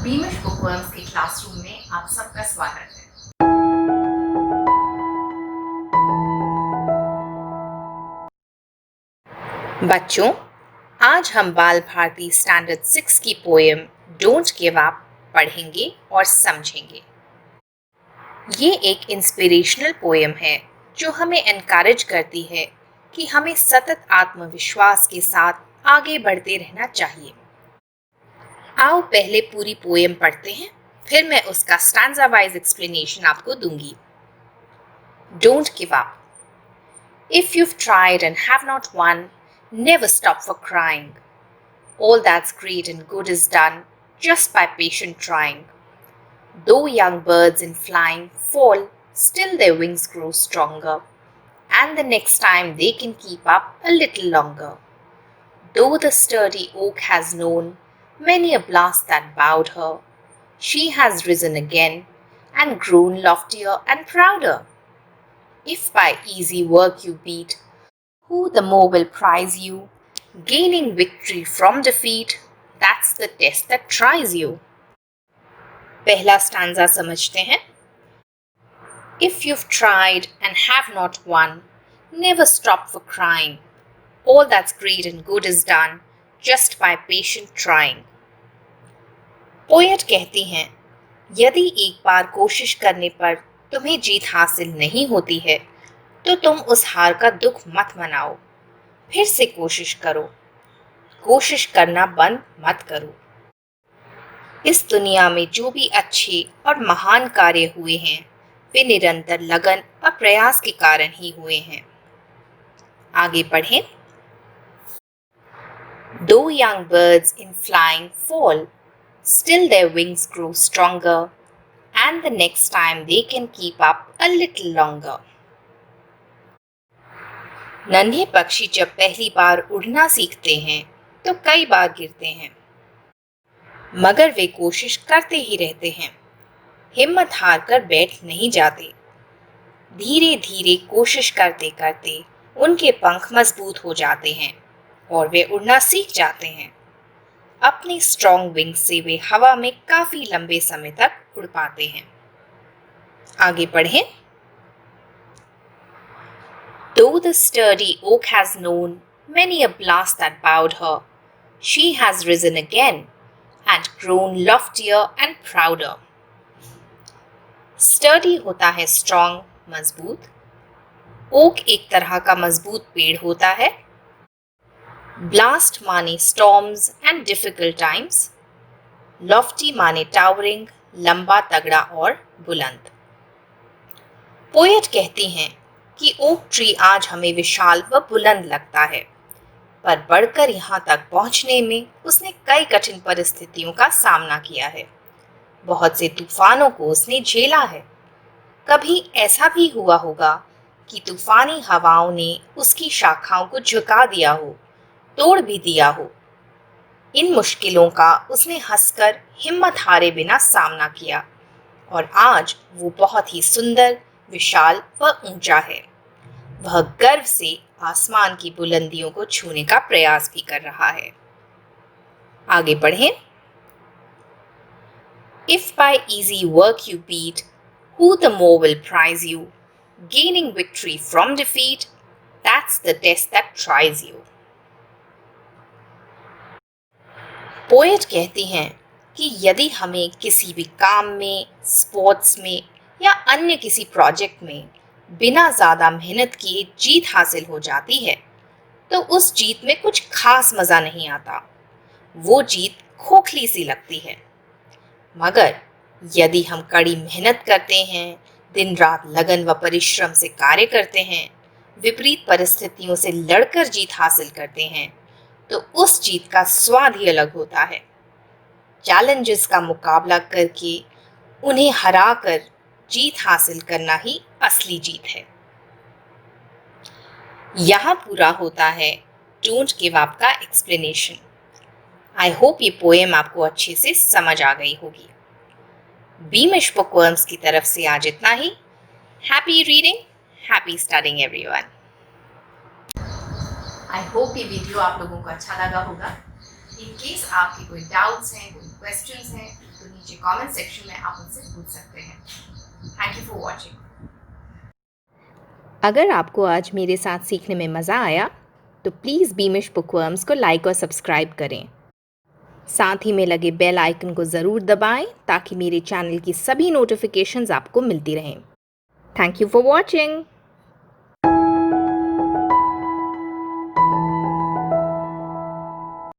बीमिश bookworms के classroom में आप सबका स्वागत है। बच्चों, आज हम बाल भारती स्टैंडर्ड 6 की पोएम डोंट गिव अप पढ़ेंगे और समझेंगे। ये एक इंस्पिरेशनल पोएम है जो हमें एनकरेज करती है कि हमें सतत आत्मविश्वास के साथ आगे बढ़ते रहना चाहिए। आओ पहले पूरी पोएम पढ़ते हैं, फिर मैं उसका स्टैंजा वाइज एक्सप्लेनेशन आपको दूंगी। Don't give up. If you've tried and have not won, never stop for crying. All that's great and good is done just by patient trying. Though young birds in flying fall, still their wings grow stronger, and the next time they can keep up a little longer. Though the sturdy oak has known many a blast that bowed her, she has risen again and grown loftier and prouder. If by easy work you beat, who the more will prize you? Gaining victory from defeat, that's the test that tries you. पहला stanza समझते हैं। If you've tried and have not won, never stop for crying. All that's great and good is done just by patient trying. Poet कहती हैं, यदि एक बार कोशिश करने पर तुम्हें जीत हासिल नहीं होती है तो तुम उस हार का दुख मत मनाओ, फिर से कोशिश करो, कोशिश करना बंद मत करो। इस दुनिया में जो भी अच्छे और महान कार्य हुए हैं वे निरंतर लगन और प्रयास के कारण ही हुए हैं। आगे पढ़ें। Though young birds in flying fall, still their wings grow stronger, and the next time they can keep up a little longer. नन्हे पक्षी जब पहली बार उड़ना सीखते हैं तो कई बार गिरते हैं, मगर वे कोशिश करते ही रहते हैं, हिम्मत हार कर बैठ नहीं जाते। धीरे धीरे कोशिश करते करते उनके पंख मजबूत हो जाते हैं और वे उड़ना सीख जाते हैं। अपनी स्ट्रॉन्ग विंग्स से वे हवा में काफी लंबे समय तक उड़ पाते हैं। आगे पढ़ें। Though the sturdy oak has known many a blast that bowed her, she has risen again and grown loftier and prouder. Sturdy होता है strong, मजबूत। ओक एक तरह का मजबूत पेड़ होता है। Blast माने storms and difficult times. Lofty माने towering, लंबा, तगड़ा और बुलंद। पोएट कहती हैं कि ओक ट्री आज हमें विशाल व बुलंद लगता है, पर बढ़कर यहाँ तक पहुँचने में उसने कई कठिन परिस्थितियों का सामना किया है। बहुत से तूफानों को उसने झेला है। कभी ऐसा भी हुआ होगा कि तूफानी हवाओं ने उसकी शाखाओं को झुका दिया हो, तोड़ भी दिया हो। इन मुश्किलों का उसने हंसकर हिम्मत हारे बिना सामना किया और आज वो बहुत ही सुंदर, विशाल व ऊंचा है। वह गर्व से आसमान की बुलंदियों को छूने का प्रयास भी कर रहा है। आगे पढ़ें। If by easy work you beat, who the more will prize you? Gaining victory from defeat, that's the test that tries you. Poet कहती हैं कि यदि हमें किसी भी काम में, स्पोर्ट्स में या अन्य किसी प्रोजेक्ट में बिना ज़्यादा मेहनत किए जीत हासिल हो जाती है तो उस जीत में कुछ खास मज़ा नहीं आता। वो जीत खोखली सी लगती है। मगर यदि हम कड़ी मेहनत करते हैं, दिन रात लगन व परिश्रम से कार्य करते हैं, विपरीत परिस्थितियों से लड़कर जीत हासिल करते हैं तो उस जीत का स्वाद ही अलग होता है। चैलेंजेस का मुकाबला करके उन्हें हराकर जीत हासिल करना ही असली जीत है। यहाँ पूरा होता है डोंट गिव अप का एक्सप्लेनेशन। आई होप ये पोएम आपको अच्छे से समझ आ गई होगी। बीमिश बुकवर्म्स की तरफ से आज इतना ही। Happy reading, happy studying everyone. I hope ये वीडियो आप लोगों को अच्छा लगा होगा। इन केस आपके कोई डाउट्स हैं, कोई क्वेश्चंस हैं तो नीचे कमेंट सेक्शन में आप उनसे पूछ सकते हैं। Thank you for watching. अगर आपको आज मेरे साथ सीखने में मज़ा आया तो प्लीज़ बीमिश बुकवर्म्स को लाइक और सब्सक्राइब करें। साथ ही में लगे बेल आइकन को ज़रूर दबाएं ताकि मेरे चैनल की सभी नोटिफिकेशंस आपको मिलती रहें। Thank you for watching.